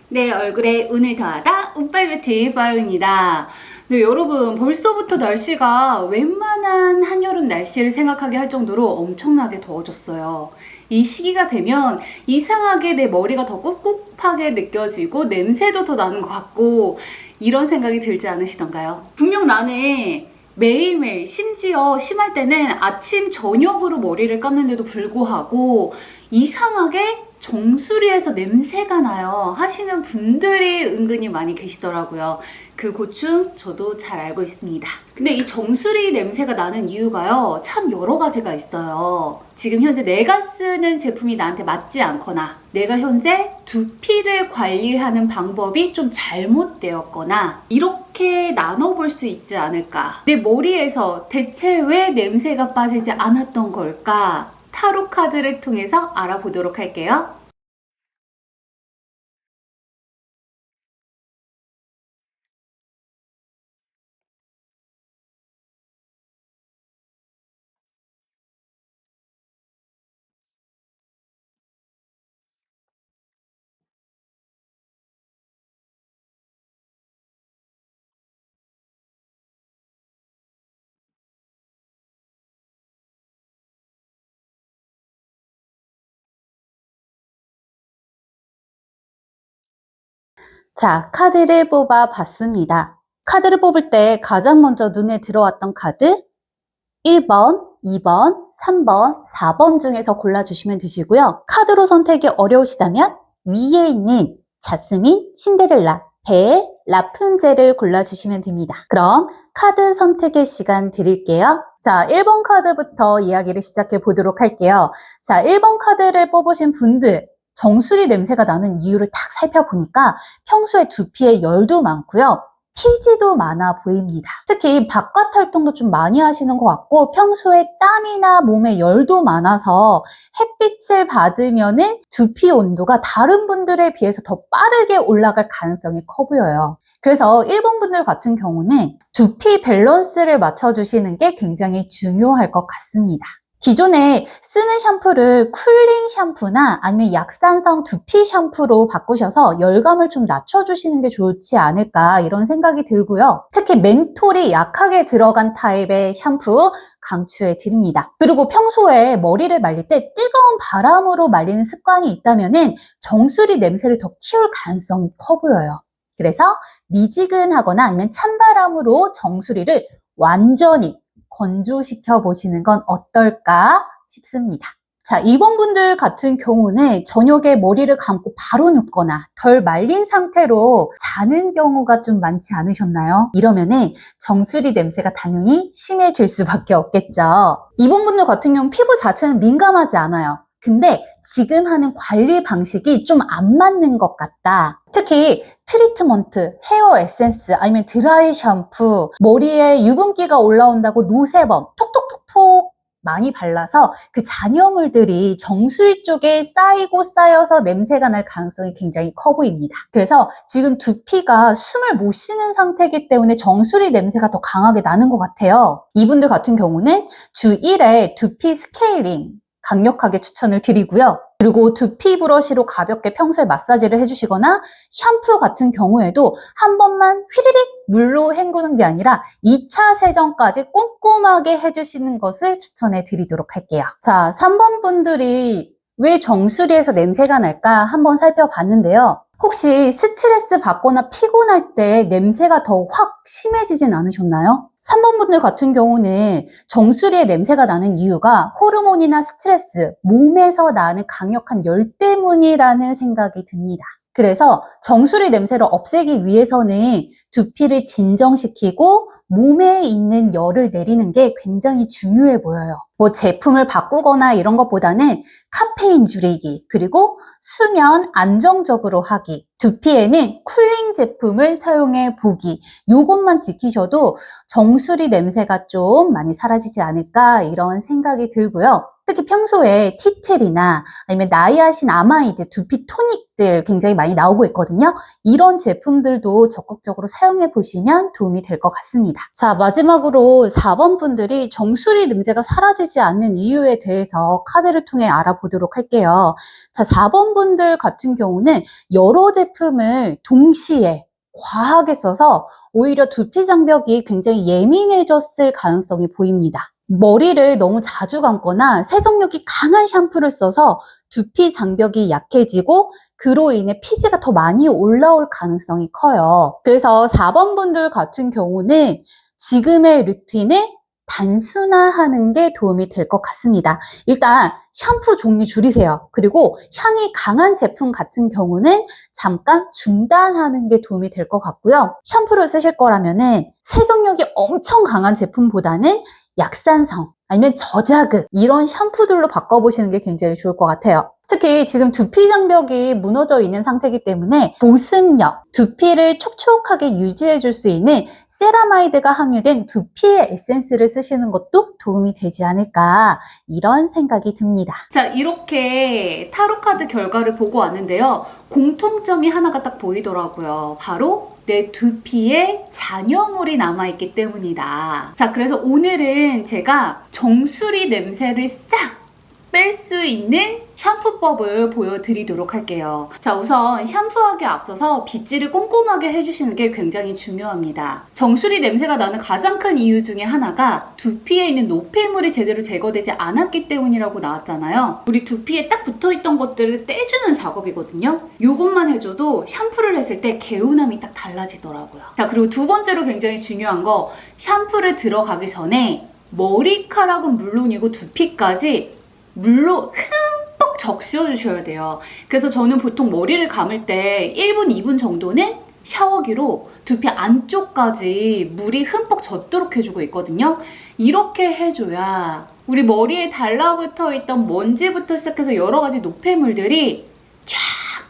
내 얼굴에 운을 더하다 운빨뷰티 바이오입니다. 네, 여러분 벌써부터 날씨가 웬만한 한여름 날씨를 생각하게 할 정도로 엄청나게 더워졌어요. 이 시기가 되면 이상하게 내 머리가 더 꿉꿉하게 느껴지고 냄새도 더 나는 것 같고 이런 생각이 들지 않으시던가요? 분명 나는 매일매일 심지어 심할 때는 아침 저녁으로 머리를 감는데도 불구하고 이상하게 정수리에서 냄새가 나요 하시는 분들이 은근히 많이 계시더라고요. 그 고충 저도 잘 알고 있습니다. 근데 이 정수리 냄새가 나는 이유가요, 참 여러 가지가 있어요. 지금 현재 내가 쓰는 제품이 나한테 맞지 않거나 내가 현재 두피를 관리하는 방법이 좀 잘못되었거나 이렇게 나눠볼 수 있지 않을까. 내 머리에서 대체 왜 냄새가 빠지지 않았던 걸까? 타로 카드를 통해서 알아보도록 할게요. 자, 카드를 뽑아 봤습니다. 카드를 뽑을 때 가장 먼저 눈에 들어왔던 카드 1번, 2번, 3번, 4번 중에서 골라주시면 되시고요. 카드로 선택이 어려우시다면 위에 있는 자스민, 신데렐라, 벨, 라푼젤을 골라주시면 됩니다. 그럼 카드 선택의 시간 드릴게요. 자, 1번 카드부터 이야기를 시작해 보도록 할게요. 자, 1번 카드를 뽑으신 분들, 정수리 냄새가 나는 이유를 딱 살펴보니까 평소에 두피에 열도 많고요. 피지도 많아 보입니다. 특히 바깥 활동도 좀 많이 하시는 것 같고 평소에 땀이나 몸에 열도 많아서 햇빛을 받으면은 두피 온도가 다른 분들에 비해서 더 빠르게 올라갈 가능성이 커 보여요. 그래서 1번 분들 같은 경우는 두피 밸런스를 맞춰주시는 게 굉장히 중요할 것 같습니다. 기존에 쓰는 샴푸를 쿨링 샴푸나 아니면 약산성 두피 샴푸로 바꾸셔서 열감을 좀 낮춰주시는 게 좋지 않을까 이런 생각이 들고요. 특히 멘톨이 약하게 들어간 타입의 샴푸 강추해 드립니다. 그리고 평소에 머리를 말릴 때 뜨거운 바람으로 말리는 습관이 있다면 정수리 냄새를 더 키울 가능성이 커 보여요. 그래서 미지근하거나 아니면 찬바람으로 정수리를 완전히 건조시켜 보시는 건 어떨까 싶습니다. 자, 2번 분들 같은 경우는 저녁에 머리를 감고 바로 눕거나 덜 말린 상태로 자는 경우가 좀 많지 않으셨나요? 이러면은 정수리 냄새가 당연히 심해질 수밖에 없겠죠. 2번 분들 같은 경우는 피부 자체는 민감하지 않아요. 근데 지금 하는 관리 방식이 좀 안 맞는 것 같다. 특히 트리트먼트, 헤어 에센스, 아니면 드라이 샴푸, 머리에 유분기가 올라온다고 노세범 톡톡톡톡 많이 발라서 그 잔여물들이 정수리 쪽에 쌓이고 쌓여서 냄새가 날 가능성이 굉장히 커 보입니다. 그래서 지금 두피가 숨을 못 쉬는 상태이기 때문에 정수리 냄새가 더 강하게 나는 것 같아요. 이분들 같은 경우는 주 1회 두피 스케일링 강력하게 추천을 드리고요. 그리고 두피 브러쉬로 가볍게 평소에 마사지를 해주시거나 샴푸 같은 경우에도 한 번만 휘리릭 물로 헹구는 게 아니라 2차 세정까지 꼼꼼하게 해주시는 것을 추천해 드리도록 할게요. 자, 3번 분들이 왜 정수리에서 냄새가 날까 한번 살펴봤는데요. 혹시 스트레스 받거나 피곤할 때 냄새가 더 확 심해지진 않으셨나요? 3번 분들 같은 경우는 정수리에 냄새가 나는 이유가 호르몬이나 스트레스, 몸에서 나는 강력한 열 때문이라는 생각이 듭니다. 그래서 정수리 냄새를 없애기 위해서는 두피를 진정시키고 몸에 있는 열을 내리는 게 굉장히 중요해 보여요. 뭐 제품을 바꾸거나 이런 것보다는 카페인 줄이기, 그리고 수면 안정적으로 하기, 두피에는 쿨링 제품을 사용해 보기, 요것만 지키셔도 정수리 냄새가 좀 많이 사라지지 않을까 이런 생각이 들고요. 특히 평소에 티첼이나 아니면 나이아신 아마이드, 두피 토닉들 굉장히 많이 나오고 있거든요. 이런 제품들도 적극적으로 사용해 보시면 도움이 될 것 같습니다. 자, 마지막으로 4번 분들이 정수리 냄새가 사라지지 않는 이유에 대해서 카드를 통해 알아보도록 할게요. 자, 4번 분들 같은 경우는 여러 제품을 동시에 과하게 써서 오히려 두피 장벽이 굉장히 예민해졌을 가능성이 보입니다. 머리를 너무 자주 감거나 세정력이 강한 샴푸를 써서 두피 장벽이 약해지고 그로 인해 피지가 더 많이 올라올 가능성이 커요. 그래서 4번 분들 같은 경우는 지금의 루틴을 단순화하는 게 도움이 될 것 같습니다. 일단 샴푸 종류 줄이세요. 그리고 향이 강한 제품 같은 경우는 잠깐 중단하는 게 도움이 될 것 같고요. 샴푸를 쓰실 거라면은 세정력이 엄청 강한 제품보다는 약산성 아니면 저자극 이런 샴푸들로 바꿔보시는 게 굉장히 좋을 것 같아요. 특히 지금 두피 장벽이 무너져 있는 상태이기 때문에 보습력, 두피를 촉촉하게 유지해 줄 수 있는 세라마이드가 함유된 두피의 에센스를 쓰시는 것도 도움이 되지 않을까 이런 생각이 듭니다. 자, 이렇게 타로카드 결과를 보고 왔는데요. 공통점이 하나가 딱 보이더라고요. 바로 내 두피에 잔여물이 남아있기 때문이다. 자, 그래서 오늘은 제가 정수리 냄새를 싹 뺄 수 있는 샴푸법을 보여드리도록 할게요. 자, 우선 샴푸하기 앞서서 빗질을 꼼꼼하게 해주시는 게 굉장히 중요합니다. 정수리 냄새가 나는 가장 큰 이유 중에 하나가 두피에 있는 노폐물이 제대로 제거되지 않았기 때문이라고 나왔잖아요. 우리 두피에 딱 붙어있던 것들을 떼주는 작업이거든요. 이것만 해줘도 샴푸를 했을 때 개운함이 딱 달라지더라고요. 자, 그리고 두 번째로 굉장히 중요한 거, 샴푸를 들어가기 전에 머리카락은 물론이고 두피까지 물로 흠뻑 적셔 주셔야 돼요. 그래서 저는 보통 머리를 감을 때 1분, 2분 정도는 샤워기로 두피 안쪽까지 물이 흠뻑 젖도록 해주고 있거든요. 이렇게 해줘야 우리 머리에 달라붙어 있던 먼지부터 시작해서 여러 가지 노폐물들이 쫙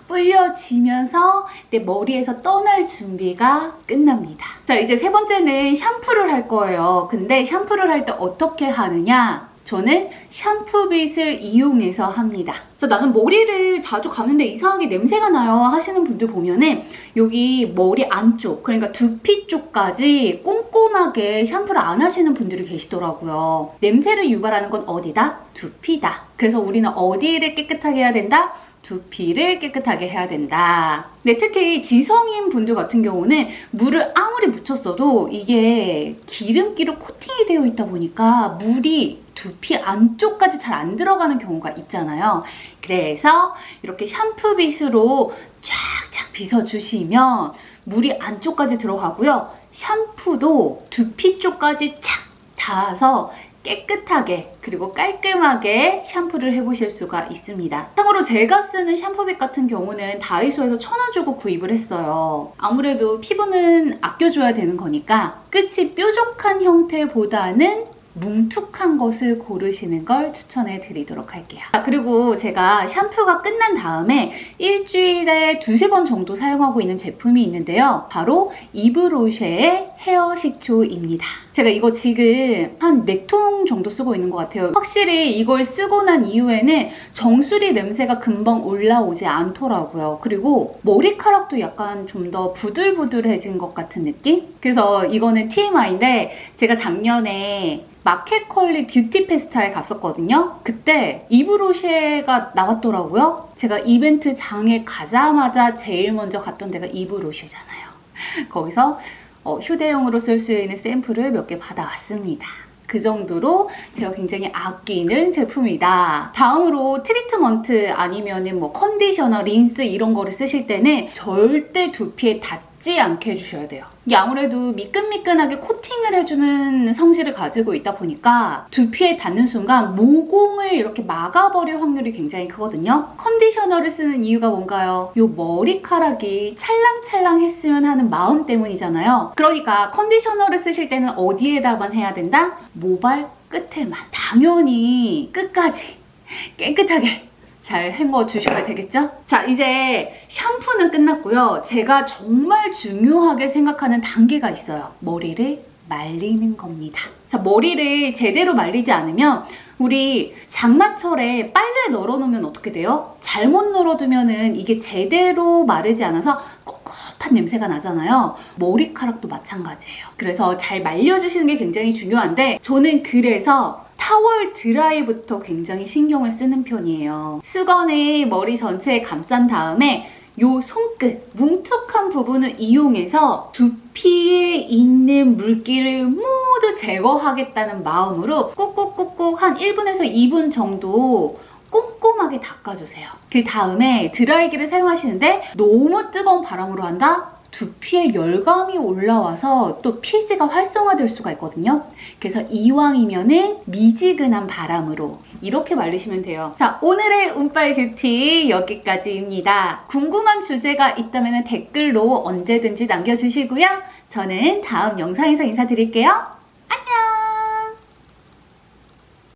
불려지면서 내 머리에서 떠날 준비가 끝납니다. 자, 이제 세 번째는 샴푸를 할 거예요. 근데 샴푸를 할 때 어떻게 하느냐? 저는 샴푸빗을 이용해서 합니다. 나는 머리를 자주 감는데 이상하게 냄새가 나요 하시는 분들 보면은 여기 머리 안쪽, 그러니까 두피 쪽까지 꼼꼼하게 샴푸를 안 하시는 분들이 계시더라고요. 냄새를 유발하는 건 어디다? 두피다. 그래서 우리는 어디를 깨끗하게 해야 된다? 두피를 깨끗하게 해야 된다. 근데 특히 지성인 분들 같은 경우는 물을 아무리 묻혔어도 이게 기름기로 코팅이 되어 있다 보니까 물이 두피 안쪽까지 잘 안 들어가는 경우가 있잖아요. 그래서 이렇게 샴푸빗으로 쫙쫙 빗어주시면 물이 안쪽까지 들어가고요. 샴푸도 두피 쪽까지 착 닿아서 깨끗하게 그리고 깔끔하게 샴푸를 해보실 수가 있습니다. 참고로 제가 쓰는 샴푸빗 같은 경우는 다이소에서 1,000원 주고 구입을 했어요. 아무래도 피부는 아껴줘야 되는 거니까 끝이 뾰족한 형태보다는 뭉툭한 것을 고르시는 걸 추천해 드리도록 할게요. 그리고 제가 샴푸가 끝난 다음에 일주일에 2-3번 정도 사용하고 있는 제품이 있는데요. 바로 이브로쉐의 헤어 식초입니다. 제가 이거 지금 한 4통 정도 쓰고 있는 것 같아요. 확실히 이걸 쓰고 난 이후에는 정수리 냄새가 금방 올라오지 않더라고요. 그리고 머리카락도 약간 좀 더 부들부들해진 것 같은 느낌? 그래서 이거는 TMI인데 제가 작년에 마켓컬리 뷰티 페스타에 갔었거든요. 그때 이브로쉐가 나왔더라고요. 제가 이벤트 장에 가자마자 제일 먼저 갔던 데가 이브로쉐잖아요. 거기서 휴대용으로 쓸 수 있는 샘플을 몇 개 받아왔습니다. 그 정도로 제가 굉장히 아끼는 제품이다. 다음으로 트리트먼트 아니면은 뭐 컨디셔너, 린스 이런 거를 쓰실 때는 절대 두피에 닿지 않게 해주셔야 돼요. 이게 아무래도 미끈미끈하게 코팅을 해주는 성질을 가지고 있다 보니까 두피에 닿는 순간 모공을 이렇게 막아버릴 확률이 굉장히 크거든요. 컨디셔너를 쓰는 이유가 뭔가요? 요 머리카락이 찰랑찰랑 했으면 하는 마음 때문이잖아요. 그러니까 컨디셔너를 쓰실 때는 어디에다만 해야 된다? 모발 끝에만. 당연히 끝까지 깨끗하게 잘 헹궈 주셔야 되겠죠? 자, 이제 샴푸는 끝났고요. 제가 정말 중요하게 생각하는 단계가 있어요. 머리를 말리는 겁니다. 자, 머리를 제대로 말리지 않으면 우리 장마철에 빨래 널어놓으면 어떻게 돼요? 잘못 널어두면은 이게 제대로 마르지 않아서 꿉꿉한 냄새가 나잖아요. 머리카락도 마찬가지예요. 그래서 잘 말려주시는 게 굉장히 중요한데 저는 그래서 타월 드라이부터 굉장히 신경을 쓰는 편이에요. 수건에 머리 전체에 감싼 다음에 요 손끝, 뭉툭한 부분을 이용해서 두피에 있는 물기를 모두 제거하겠다는 마음으로 꾹꾹꾹꾹 한 1분에서 2분 정도 꼼꼼하게 닦아주세요. 그 다음에 드라이기를 사용하시는데 너무 뜨거운 바람으로 한다? 두피에 열감이 올라와서 또 피지가 활성화될 수가 있거든요. 그래서 이왕이면은 미지근한 바람으로 이렇게 말리시면 돼요. 자, 오늘의 운빨 뷰티 여기까지입니다. 궁금한 주제가 있다면 댓글로 언제든지 남겨주시고요. 저는 다음 영상에서 인사드릴게요.